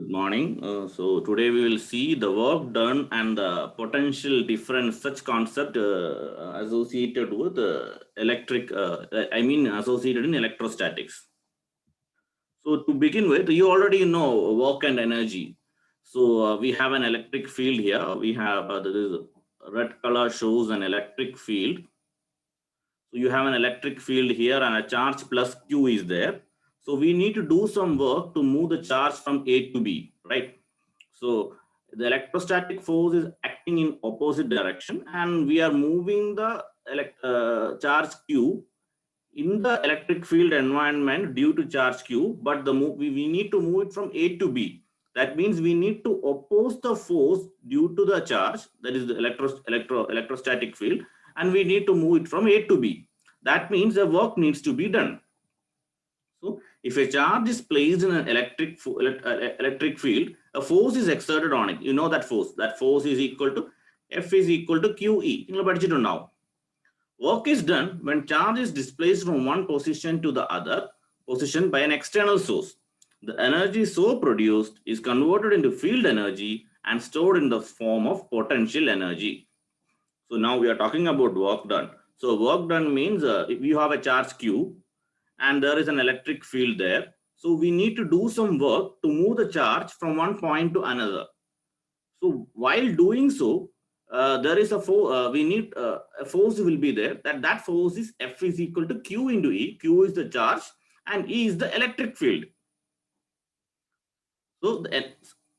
Good morning. So today we will see the work done and the potential difference, such concept associated with associated in electrostatics. So to begin with, you already know work and energy. So we have an electric field here. We have this red color shows an electric field. So you have an electric field here and a charge plus Q is there. So we need to do some work to move the charge from A to B, right? So the electrostatic force is acting in opposite direction and we are moving the charge Q in the electric field environment due to charge Q, but we need to move it from A to B. That means we need to oppose the force due to the charge, that is the electrostatic field, and we need to move it from A to B. That means the work needs to be done. So if a charge is placed in an electric field, a force is exerted on it. You know that force. That force is equal to F is equal to QE. Now, work is done when charge is displaced from one position to the other position by an external source. The energy so produced is converted into field energy and stored in the form of potential energy. So now we are talking about work done. So work done means if you have a charge Q and there is an electric field there. So we need to do some work to move the charge from one point to another. So while doing so, there is a a force will be there. That force is F is equal to Q into E. Q is the charge and E is the electric field. So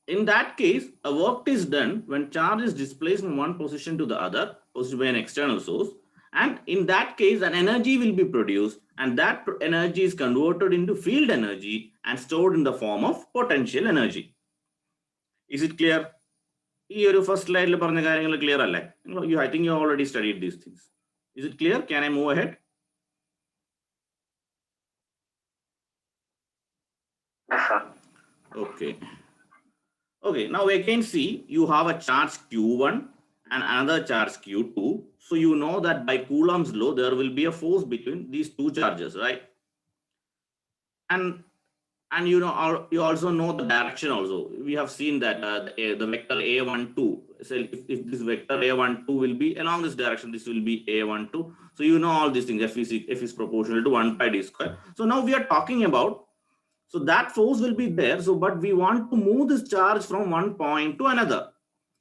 in that case, a work is done when charge is displaced from one position to the other, positioned by an external source. And in that case, an energy will be produced and that energy is converted into field energy and stored in the form of potential energy. Is it clear? Your first slide clear. I think you already studied these things. Is it clear? Can I move ahead? Yes, sir. Okay. Okay, now again see, you have a charge Q1 and another charge Q2. So you know that by Coulomb's law, there will be a force between these two charges, right? And you know, you also know the direction also. We have seen that the vector A12. So if this vector A12 will be along this direction, this will be A12. So you know all these things. F is proportional to 1 pi d square. So now we are talking about, so that force will be there. So but we want to move this charge from one point to another.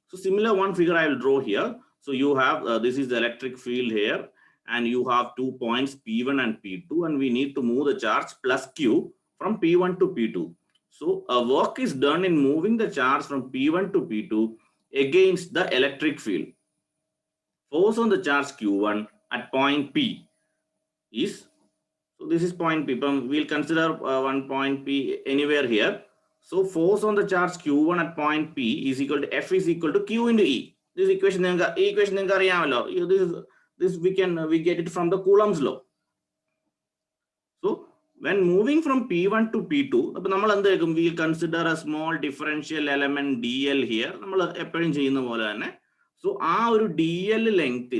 So similar one figure I will draw here. So you have this is the electric field here, and you have 2 points P1 and P2, and we need to move the charge plus Q from P1 to P2. So a work is done in moving the charge from P1 to P2 against the electric field. Force on the charge Q1 at point P is, so this is point P. We'll consider one point P anywhere here. So force on the charge Q1 at point P is equal to F is equal to Q into E. This equation, this we get it from the Coulomb's law. So when moving from P1 to P2, we'll consider a small differential element DL here. So our DL length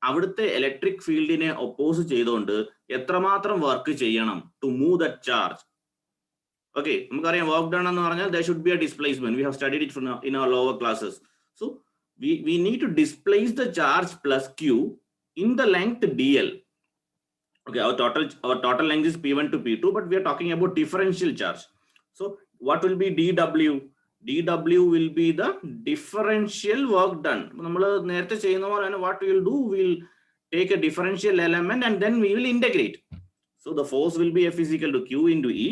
അവിടുത്തെ electric ഫീൽഡിനെ oppose ചെയ്തുകൊണ്ട് എത്രമാത്രം work ചെയ്യണം to move the charge. Okay, നമുക്കറിയാം work done എന്ന് പറഞ്ഞാൽ there should be a displacement. We have studied it in our lower classes. So we need to displace the charge plus Q in the length DL. Okay, our total length is P1 to P2, but we are talking about differential charge. So what will be dW? dW will be the differential work done. What we will do, we'll take a differential element and then we will integrate. So the force will be F is equal to Q into E.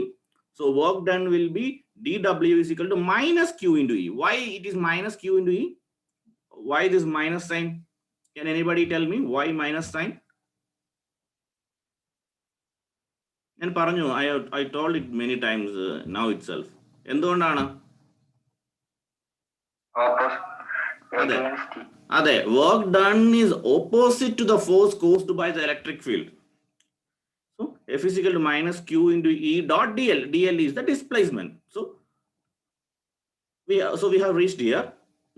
So work done will be dW is equal to minus Q into E. Why it is minus Q into E? Why this minus sign? Can anybody tell me why minus sign? And Paranju, I told it many times now itself. എന്തുകൊണ്ടാണ്? അതെ, work done is opposite to the force caused by the electric field. So F is equal to minus Q into E dot DL. DL is the displacement. So we have reached here.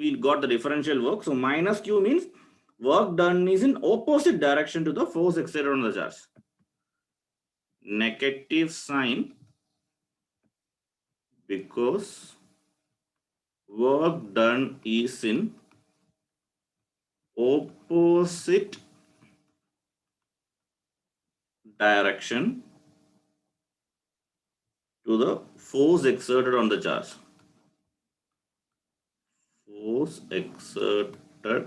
We got the differential work. So minus Q means work done is in opposite direction to the force exerted on the charge. Negative sign because work done is in opposite direction to the force exerted on the charge. Force exerted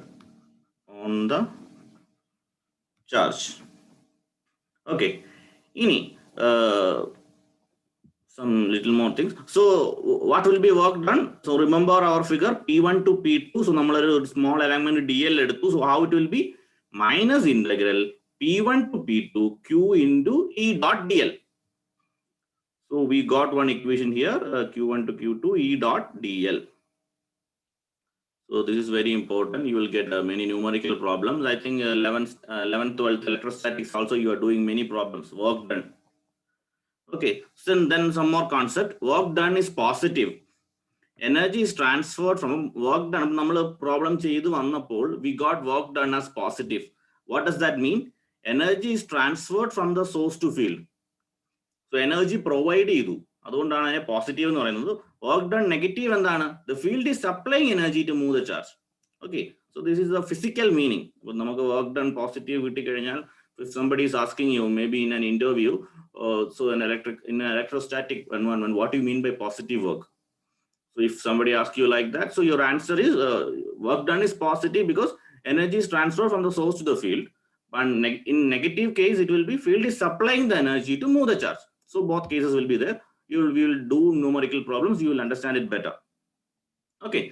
on the charge. Okay. Ini some little more things. So what will be work done? So remember our figure P1 to P2. So നമ്മൾ ഒരു small alignment DL എടുത്തു. So how it will be? Minus integral P1 to P2 Q into E dot DL. So we got one equation here, Q1 to Q2 E dot DL. So this is very important. You will get many numerical problems. I think 11th, 12th electrostatics also you are doing many problems. Work done. Okay, so then some more concept. Work done is positive. Energy is transferred from work done. നമ്മൾ problem ചെയ്തു വന്നപ്പോൾ we got work done as positive. What does that mean? Energy is transferred from the source to field. So energy provide ചെയ്തു. അതുകൊണ്ടാണ് positive എന്ന് പറയുന്നത്. Work done negative എന്താണ്? The field is supplying energy to move the charge. Okay, so this is the physical meaning. നമുക്ക് work done positive കിട്ടിക്കഴിഞ്ഞാൽ if somebody is asking you maybe in an interview, so in an electrostatic environment, what do you mean by positive work? So if somebody asks you like that, so your answer is work done is positive because energy is transferred from the source to the field. And in negative case, it will be field is supplying the energy to move the charge. So both cases will be there. We will do numerical problems. You will understand it better. Okay,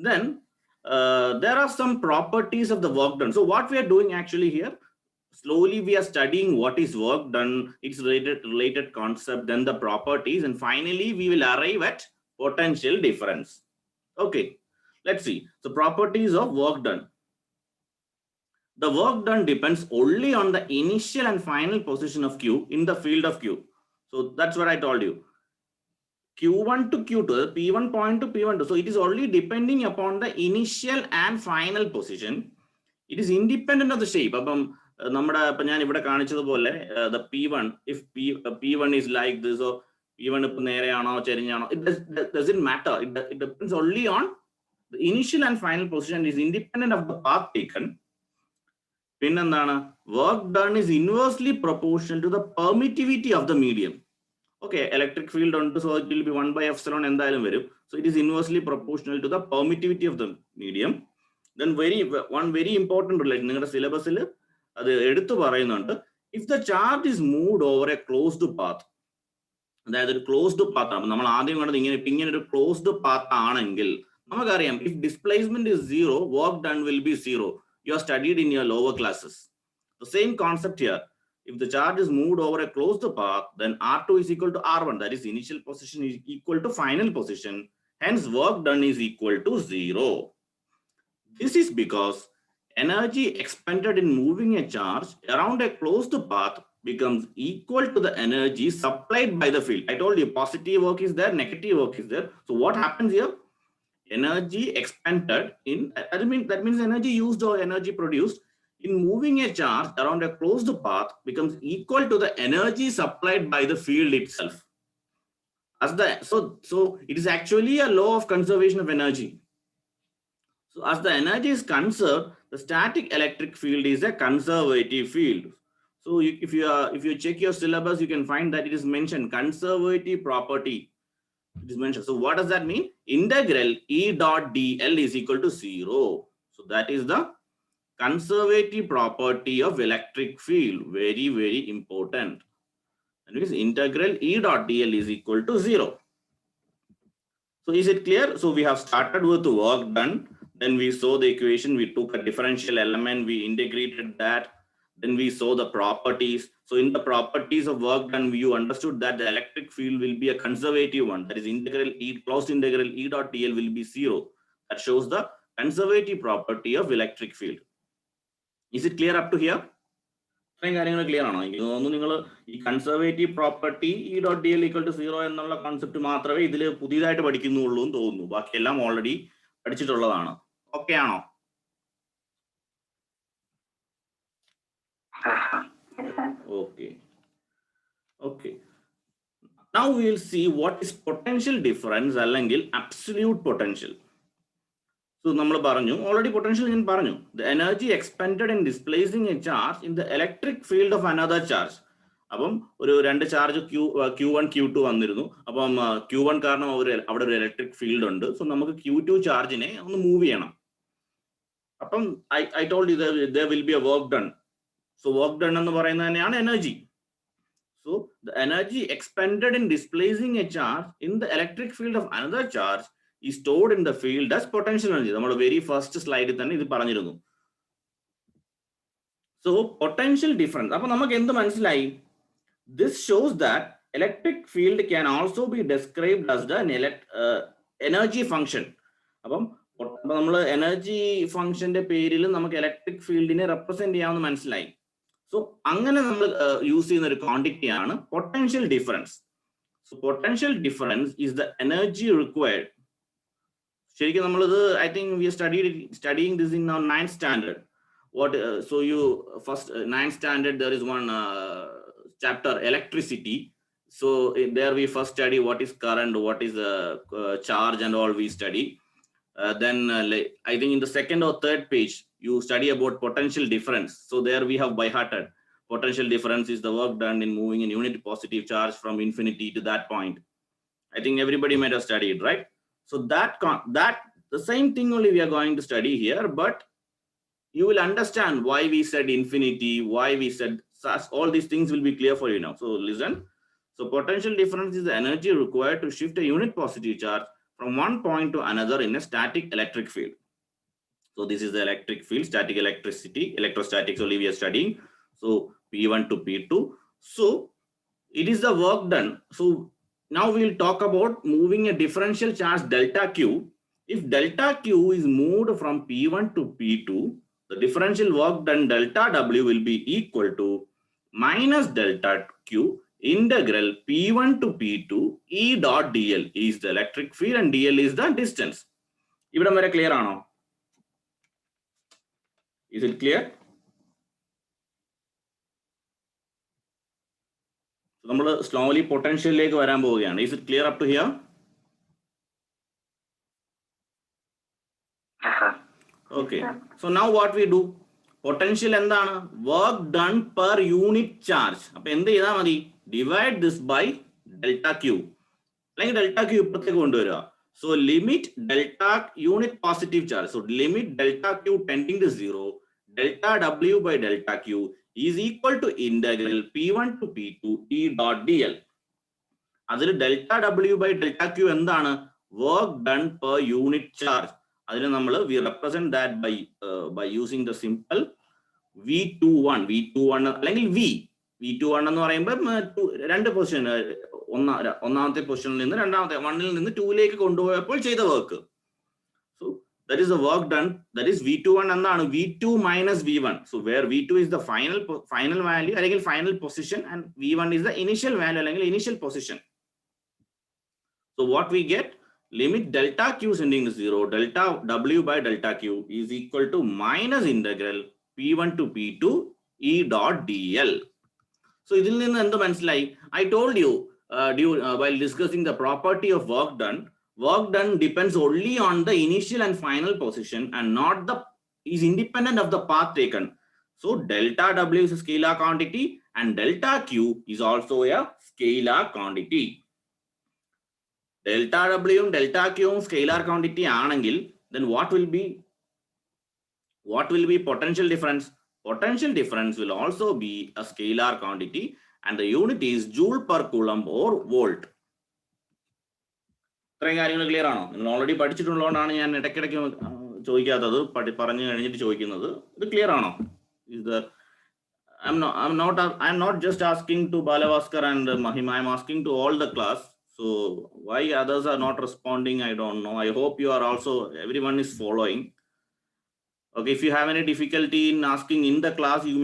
then there are some properties of the work done. So what we are doing actually here, slowly we are studying what is work done, its related concept, then the properties, and finally we will arrive at potential difference. Okay, let's see. So properties of work done. The work done depends only on the initial and final position of Q in the field of Q. So that's what I told you. Q1 to Q2, P1 point to P1. So it is only depending upon the initial and final position. It is independent of the shape. അപ്പം നമ്മുടെ ഇപ്പം ഞാൻ ഇവിടെ കാണിച്ചതുപോലെ the P1, if P1 is like this, or P1 ഇപ്പം നേരെയാണോ ചെരിഞ്ഞാണോ, it doesn't matter. It depends only on the initial and final position. Is independent of the path taken. പിന്നെന്താണ്? Work done is inversely proportional to the permittivity of the medium. Okay, electric field on, so it will be 1 by epsilon എന്തായാലും വരും. So it is inversely proportional to the permittivity of the medium. Then one very important relation, നിങ്ങളുടെ സിലബസിൽ അത് എടുത്തു പറയുന്നുണ്ട്. If the charge is moved over a closed path, അതായത് ഒരു closed path ആണ്, നമ്മൾ ആദ്യം കണ്ടത് ഇങ്ങനെ ഒരു ക്ലോസ്ഡ് പാത്ത് ആണെങ്കിൽ നമുക്കറിയാം if displacement is 0, work done will be 0. You are studied in your lower classes. The same concept here. If the charge is moved over a closed path, then R2 is equal to R1. That is, initial position is equal to final position. Hence, work done is equal to 0. This is because energy expended in moving a charge around a closed path becomes equal to the energy supplied by the field. I told you positive work is there, negative work is there. So what happens here? Energy expended in, that means energy used or energy produced in moving a charge around a closed path becomes equal to the energy supplied by the field itself. So it is actually a law of conservation of energy. So as the energy is conserved, the static electric field is a conservative field. So if you check your syllabus, you can find that it is mentioned conservative property. It is mentioned. So what does that mean? Integral E dot dl is equal to 0. So that is the conservative property of electric field. Very, very important. And it is integral E dot dl is equal to 0. So is it clear? So we have started with the work done. Then we saw the equation. We took a differential element. We integrated that. Then we saw the properties. So in the properties of work done, you understood that the electric field will be a conservative one. That is integral E, closed integral E dot dl will be 0. That shows the conservative property of electric field. Is it clear up to here? ഇത്രയും കാര്യങ്ങൾ clear ആണോ? എനിക്ക് തോന്നുന്നു നിങ്ങൾ ഈ conservative property E dot D L equal to 0 എന്നുള്ള concept മാത്രമേ ഇതിൽ പുതിയതായിട്ട് പഠിക്കുന്നുള്ളൂ എന്ന് തോന്നുന്നു. ബാക്കിയെല്ലാം ഓൾറെഡി പഠിച്ചിട്ടുള്ളതാണ്. ഓക്കെ ആണോ? Okay. Now we will see what is potential difference or absolute potential. So, already potential in paranju. The energy expended in displacing a charge in the electric field of another charge. Abam, two charge Q1, Q2 vandirunnu. Abam Q1 karanam avade electric field undu. So, namakku Q2 charge ine onnu move cheyanam. Apam I told you there will be a work done. So, work done ennu parayunnathaneയാണ് energy. So, the energy expended in displacing a charge in the electric field of another charge is stored in the field as potential energy. Our very first slide is this. So, potential difference. This shows that electric field can also be described as the energy function. Energy function electric field represent. So, use in quantity potential difference. So, potential difference is the energy required. I think we are studying this in our 9th standard. So you first 9th standard, there is one chapter, electricity. So there we first study what is current, what is charge and all we study. Then I think in the second or third page, you study about potential difference. So there we have by hearted. Potential difference is the work done in moving a unit positive charge from infinity to that point. I think everybody might have studied, right? So that the same thing only we are going to study here, but you will understand why we said infinity, why we said such, all these things will be clear for you now. So listen. So potential difference is the energy required to shift a unit positive charge from one point to another in a static electric field. So this is the electric field, static electricity, electrostatics only we are studying. So P1 to P2. So it is the work done. So now we will talk about moving a differential charge delta Q. If delta Q is moved from P1 to P2, the differential work done delta W will be equal to minus delta Q integral P1 to P2 E dot dl. E is the electric field and dl is the distance. Is clear? Is it clear? So, slowly potential lake varan povugayanu. Is it clear up to here? Yes, sir. Okay. So now what we do? Potential endana? Work done per unit charge. Divide this by delta Q. Like delta Q. So limit delta unit positive charge. So limit delta Q tending to 0. Delta W by delta Q is equal to integral P1 to P2 E dot dl. As delta W by delta Q endana? Work done per unit charge. We represent that by using the simple V21. V21 അല്ലെങ്കിൽ V21 എന്ന് പറയുമ്പോൾ രണ്ട് position ഒന്നാമത്തെ പൊസിഷനിൽ നിന്ന് രണ്ടാമത്തെ 1ൽ നിന്ന് 2ലേക്ക് കൊണ്ടുപോയപ്പോൾ ചെയ്ത work. So that is the work done. That is V21 എന്താണ്? V2 minus V1. So where V2 is the final value അല്ലെങ്കിൽ final position and V1 is the initial value അല്ലെങ്കിൽ initial position. So what we get? Limit delta Q sending to 0, delta W by delta Q is equal to minus integral P1 to P2 E dot dl. So I told you while discussing the property of work done depends only on the initial and final position and not is independent of the path taken. So delta W is a scalar quantity and delta Q is also a scalar quantity. Delta W and delta Q scalar quantity anangil, then what will be potential difference? Potential difference will also be a scalar quantity and the unit is joule per coulomb or volt. ഇത്രയും കാര്യങ്ങൾ clear ആണോ? നിങ്ങൾ already പഠിച്ചിട്ടുള്ളതുകൊണ്ടാണ് ഞാൻ ഇടയ്ക്കിടയ്ക്ക് ചോദിക്കാത്തത്, പറഞ്ഞു കഴിഞ്ഞിട്ട് ചോദിക്കുന്നത്. ഇത് ക്ലിയർ ആണോ? I'm not just asking to Balavaskar and Mahima, I'm asking to all the class. So why others are not responding, I don't know. I hope you are also, everyone is following. Okay, if you have any difficulty in asking in the class, you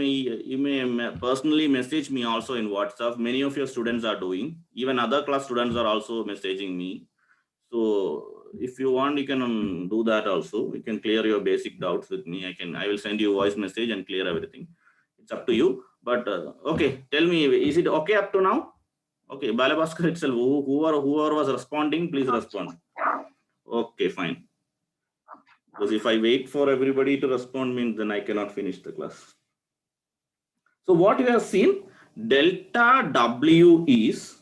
may personally message me also in WhatsApp. Many of your students are doing. Even other class students are also messaging me. So if you want, you can do that also. You can clear your basic doubts with me. I will send you a voice message and clear everything. It's up to you. But okay, tell me, is it okay up to now? Okay, Balabaskar itself, whoever was responding, please respond. Okay, fine. Because if I wait for everybody to respond, means then I cannot finish the class. So what you have seen, delta W is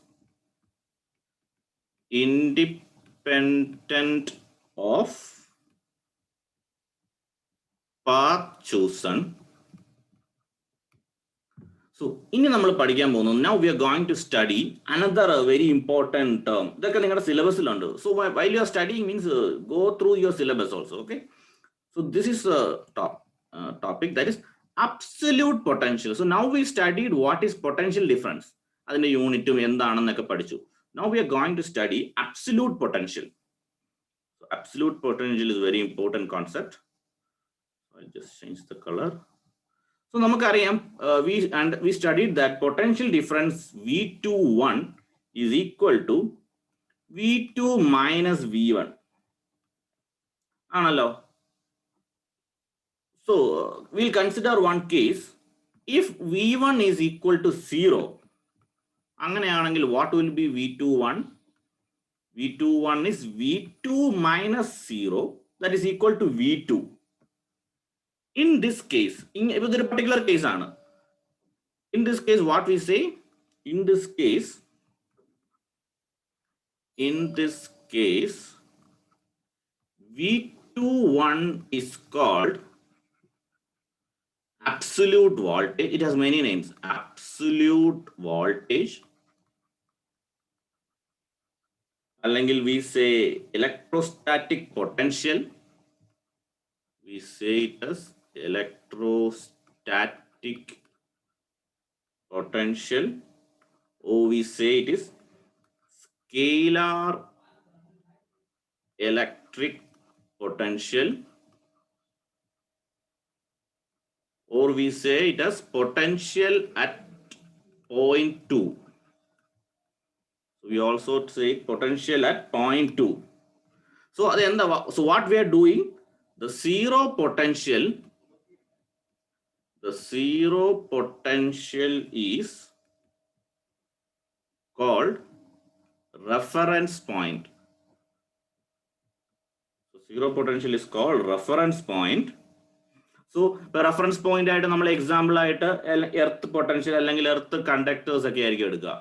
independent of path chosen. So, now we are going to study another very important term. That's syllabus. So, while you are studying means go through your syllabus also. Okay. So, this is a topic that is absolute potential. So, now we studied what is potential difference. Now we are going to study absolute potential. So, absolute potential is a very important concept. I'll just change the color. So we studied that potential difference V21 is equal to V2 minus V1. So we'll consider one case. If V1 is equal to 0, what will be V21? V21 is V2 minus 0, that is equal to V2. In this case, in a particular case, in this case, what we say? In this case, V21 is called absolute voltage. It has many names. Absolute voltage. Alangil we say electrostatic potential. We say it as electrostatic potential. Or we say it is scalar electric potential. Or we say it as potential at point 2. So we also say potential at point 2. So what we are doing, the zero potential is called reference point. So zero potential is called reference point. So the reference point is an example earth potential അല്ലെങ്കിൽ earth conductors ഒക്കെ ആയിരിക്കും എടുക്കുക.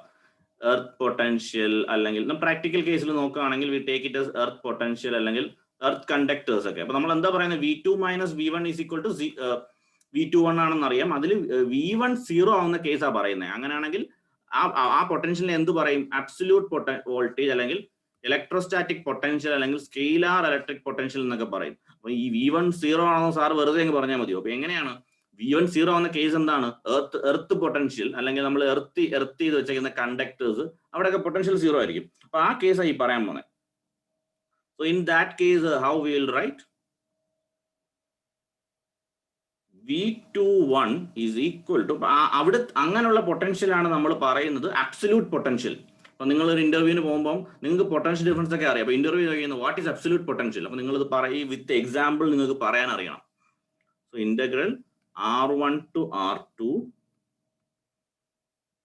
Earth potential അല്ലെങ്കിൽ practical case we take it as earth potential അല്ലെങ്കിൽ earth conductors ഒക്കെ. അപ്പോൾ നമ്മൾ എന്താ പറയുന്നത് V2 minus V1 is equal to V21 ആണെന്ന് അറിയാം. അതിൽ V1 0 ആവുന്ന കേസാണ് പറയുന്നത്. അങ്ങനെയാണെങ്കിൽ ആ പൊട്ടൻഷ്യലിനെ എന്ത് പറയും? അബ്സല്യൂട്ട് വോൾട്ടേജ് അല്ലെങ്കിൽ ഇലക്ട്രോസ്റ്റാറ്റിക് പൊട്ടൻഷ്യൽ അല്ലെങ്കിൽ സ്കെയിലാർ ഇലക്ട്രിക് പൊട്ടൻഷ്യൽ എന്നൊക്കെ പറയും. അപ്പൊ ഈ V1 0 ആണോ സാർ വെറുതെ അങ്ങ് പറഞ്ഞാൽ മതിയോ? അപ്പൊ എങ്ങനെയാണ് V1 0 എന്ന കേസ് എന്താണ്? എർത്ത് പൊട്ടൻഷ്യൽ അല്ലെങ്കിൽ നമ്മൾ എർത്ത് ചെയ്ത് വെച്ചിരിക്കുന്ന കണ്ടക്ടേഴ്സ് അവിടെയൊക്കെ പൊട്ടൻഷ്യൽ 0 ആയിരിക്കും. അപ്പൊ ആ കേസാണ് ഈ പറയാൻ പോകുന്നത്. So in that case how we will write V21 is equal to അവിടെ അങ്ങനെയുള്ള പൊട്ടൻഷ്യൽ ആണ് നമ്മൾ പറയുന്നത് അബ്സല്യൂട്ട് പൊട്ടൻഷ്യൽ. അപ്പൊ നിങ്ങൾ ഒരു ഇന്റർവ്യൂവിന് പോകുമ്പോൾ നിങ്ങൾക്ക് പൊട്ടൻഷ്യൽ ഡിഫറൻസ് ഒക്കെ അറിയാം. അപ്പൊ ഇന്റർവ്യൂ ചെയ്യുന്നത് വാട്ട് ഈസ് അബ്സല്യൂട്ട് പൊട്ടൻഷ്യൽ, അപ്പൊ നിങ്ങൾ ഇത് പറയും വിത്ത് എക്സാമ്പിൾ നിങ്ങൾക്ക് പറയാൻ അറിയണം. So integral R1 to R2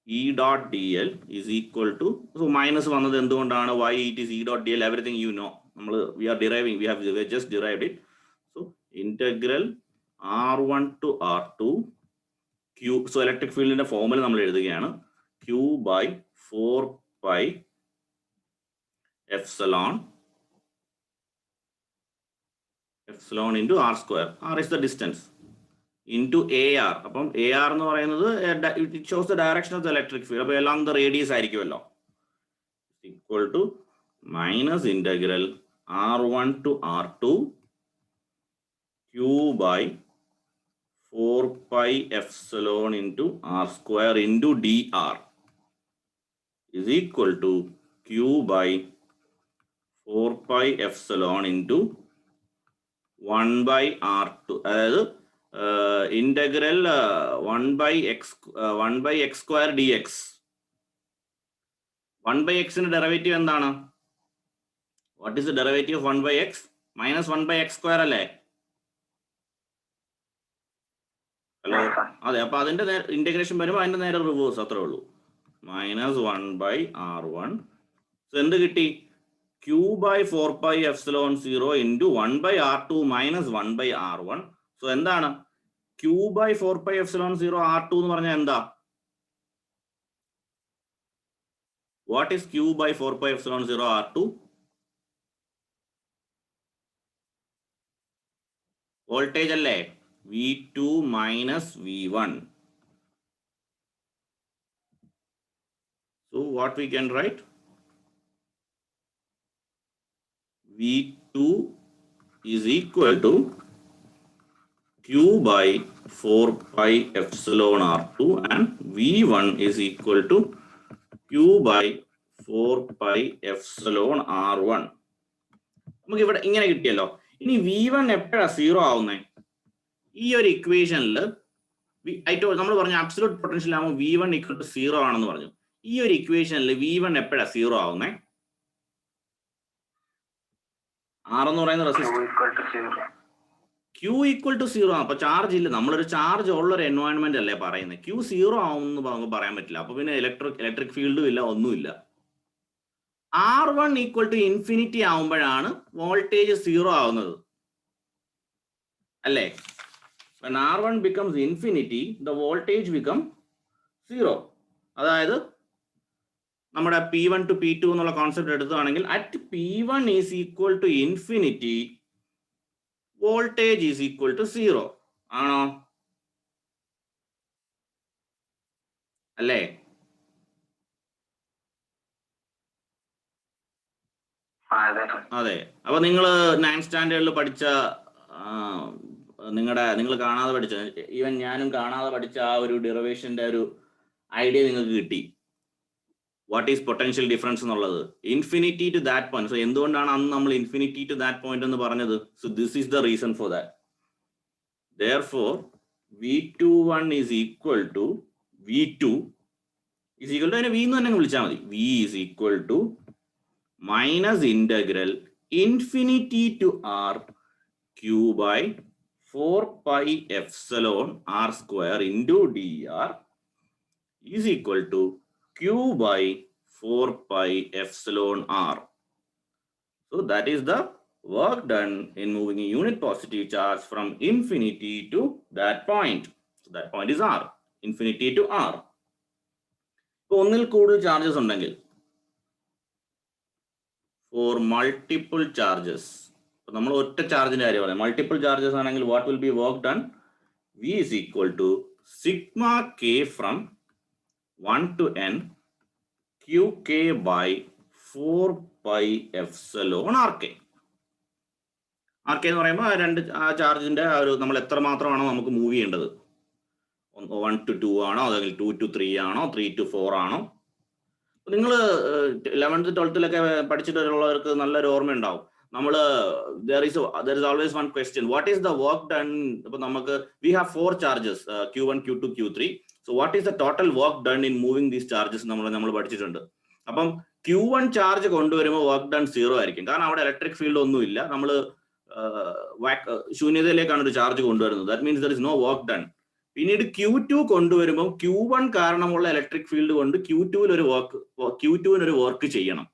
E dot dl is equal to, so minus വന്നത് എന്തുകൊണ്ടാണ്, why it is E dot dl, everything you know. നമ്മൾ we are deriving, we have just derived it. So integral R1 to R2 Q, so electric field in the formula നമ്മൾ എഴുതുകയാണ് Q by 4 pi epsilon into R square. R is the distance into AR. അപ്പം AR എന്ന് പറയുന്നത് it shows the direction of the electric field. അപ്പോൾ along the radius ആയിരിക്കുമല്ലോ. Equal to minus integral R1 to R2 Q by 4 pi epsilon into R square into dr is equal to Q by 4 pi epsilon into 1 by R2. അതായത് integral 1 by x square dx. 1 by x ന്റെ derivative എന്താണ്? What is the derivative of 1 by x? Minus 1 by x square അല്ലേ? Hello, അതെ. അപ്പൊ അതിന്റെ integration വരുമ്പോൾ അതിന്റെ നേരെ റിവേഴ്സ്, അത്രേ ഉള്ളൂ. minus 1 by R1. So എന്ത് കിട്ടി? Q by 4 pi epsilon 0 into 1 by R2 minus 1 by R1. So എന്താണ്? Q by 4 pi epsilon 0 R2 എന്ന് പറഞ്ഞാൽ എന്താ? What is Q by 4 pi epsilon 0 R2? Voltage അല്ലേ? V2 minus V1. So what we can write? V2 is equal to Q by 4 pi epsilon R2 and V1 is equal to Q by 4 pi epsilon R1. നമുക്ക് ഇവിടെ ഇങ്ങനെ കിട്ടിയല്ലോ. ഇനി V1 എപ്പോഴാണ് 0 ആവുന്നത്? ഈ ഒരു ഇക്വേഷനിൽ നമ്മൾ പറഞ്ഞു അബ്സല്യൂട്ട് പൊട്ടൻഷ്യൽ ആകുമ്പോൾ V1 equal to 0 ആണെന്ന് പറഞ്ഞു. ഈ ഒരു ഇക്വേഷനിൽ V1 എപ്പോഴാണ് 0 ആവുന്നത്? R എന്ന് പറയുന്ന റെസിസ്റ്റർ Q equal to 0. അപ്പൊ ചാർജ് ഇല്ല, നമ്മളൊരു ചാർജ് ഉള്ള ഒരു എൻവയോൺമെന്റ് അല്ലേ പറയുന്നത്. Q 0 ആവുമെന്ന് നമുക്ക് പറയാൻ പറ്റില്ല. അപ്പൊ പിന്നെ ഇലക്ട്രിക് ഫീൽഡും ഇല്ല, ഒന്നുമില്ല. R1 equal to ഇൻഫിനിറ്റി ആവുമ്പോഴാണ് വോൾട്ടേജ് 0 ആവുന്നത് അല്ലേ? When R1 becomes infinity, the voltage become 0. അതായത് നമ്മുടെ P1 to P2 എന്നുള്ള കോൺസെപ്റ്റ് എടുക്കുകയാണെങ്കിൽ at P1 is equal to infinity, voltage is equal to 0. ആണോ? അല്ലേ? അതെ. അപ്പൊ നിങ്ങൾ 9th സ്റ്റാൻഡേർഡിൽ പഠിച്ച നിങ്ങൾ കാണാതെ പഠിച്ച, ഈവൻ ഞാനും കാണാതെ പഠിച്ച ആ ഒരു ഡെറിവേഷന്റെ ഒരു ഐഡിയ നിങ്ങൾക്ക് കിട്ടി. വാട്ട് ഈസ് പൊട്ടൻഷ്യൽ ഡിഫറൻസ് എന്നുള്ളത് infinity to that point. So എന്തുകൊണ്ടാണ് അന്ന് നമ്മൾ ഇൻഫിനിറ്റി ടു ദാറ്റ് പോയിന്റ് എന്ന് പറഞ്ഞത്? So this is the reason for that. Therefore V21 is equal to V2 is equal to V എന്ന് തന്നെ വിളിച്ചാൽ മതി. V is equal to minus integral infinity to R Q by 4 pi epsilon R square into dr is equal to Q by 4 pi epsilon R. So that is the work done in moving a unit positive charge from infinity to that point. So that point is R, infinity to R. So ഒന്നിൽ കൂടുതൽ charges ഉണ്ടെങ്കിൽ, for multiple charges, നമ്മൾ ഒറ്റ ചാർജിന്റെ കാര്യം പറയാം. Multiple charges ആണെങ്കിൽ what will be work done? V is equal to sigma k from 1 to n qk by 4 pi epsilon rk. rk എന്ന് പറയുമ്പോൾ രണ്ട് ചാർജിന്റെ ഒരു നമ്മൾ എത്ര മാത്രമാണോ നമുക്ക് മൂവ് ചെയ്യേണ്ടത്, 1 to 2 ആണോ, അല്ലെങ്കിൽ 2 to 3 ആണോ, 3 to 4 ആണോ? നിങ്ങൾ 11th 12th പഠിച്ചിട്ടുള്ളവർക്ക് നല്ലൊരു ഓർമ്മ ഉണ്ടാവും. നമ്മള് there is always one question, what is the work done? അപ്പൊ നമുക്ക് we have 4 charges, Q1 Q2 Q3. So what is the total work done in moving these charges? നമ്മൾ പഠിച്ചിട്ടുണ്ട്. അപ്പം Q1 ചാർജ് കൊണ്ടുവരുമ്പോൾ വർക്ക് ഡൺ 0 ആയിരിക്കും, കാരണം അവിടെ electric field ഒന്നുമില്ല. നമ്മൾ ശൂന്യതയിലേക്കാണ് ഒരു ചാർജ് കൊണ്ടുവരുന്നത്. That means there is no work done. പിന്നീട് Q2 കൊണ്ടുവരുമ്പോൾ Q1 കാരണമുള്ള ഇലക്ട്രിക് ഫീൽഡ് കൊണ്ട് Q2 ഒരു വർക്ക് ചെയ്യണം.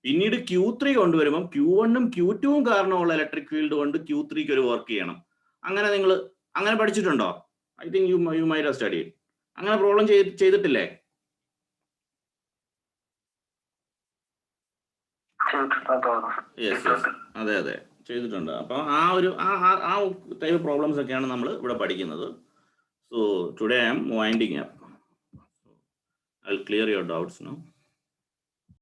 പിന്നീട് Q3 കൊണ്ടുവരുമ്പോൾ Q1ഉം Q2ഉം കാരണമുള്ള ഇലക്ട്രിക് ഫീൽഡ് കൊണ്ട് Q3ക്ക് ഒരു വർക്ക് ചെയ്യണം. അങ്ങനെ നിങ്ങൾ അങ്ങനെ പഠിച്ചിട്ടുണ്ടോ? I think you might have studied. അങ്ങനെ പ്രോബ്ലം ചെയ്തിട്ടില്ലേ? അതെ അതെ, ചെയ്തിട്ടുണ്ട്. അപ്പൊ ആ ടൈപ്പ് പ്രോബ്ലംസ് ഒക്കെയാണ് നമ്മൾ ഇവിടെ പഠിക്കുന്നത്. So today I am winding up. I'll clear your doubts now.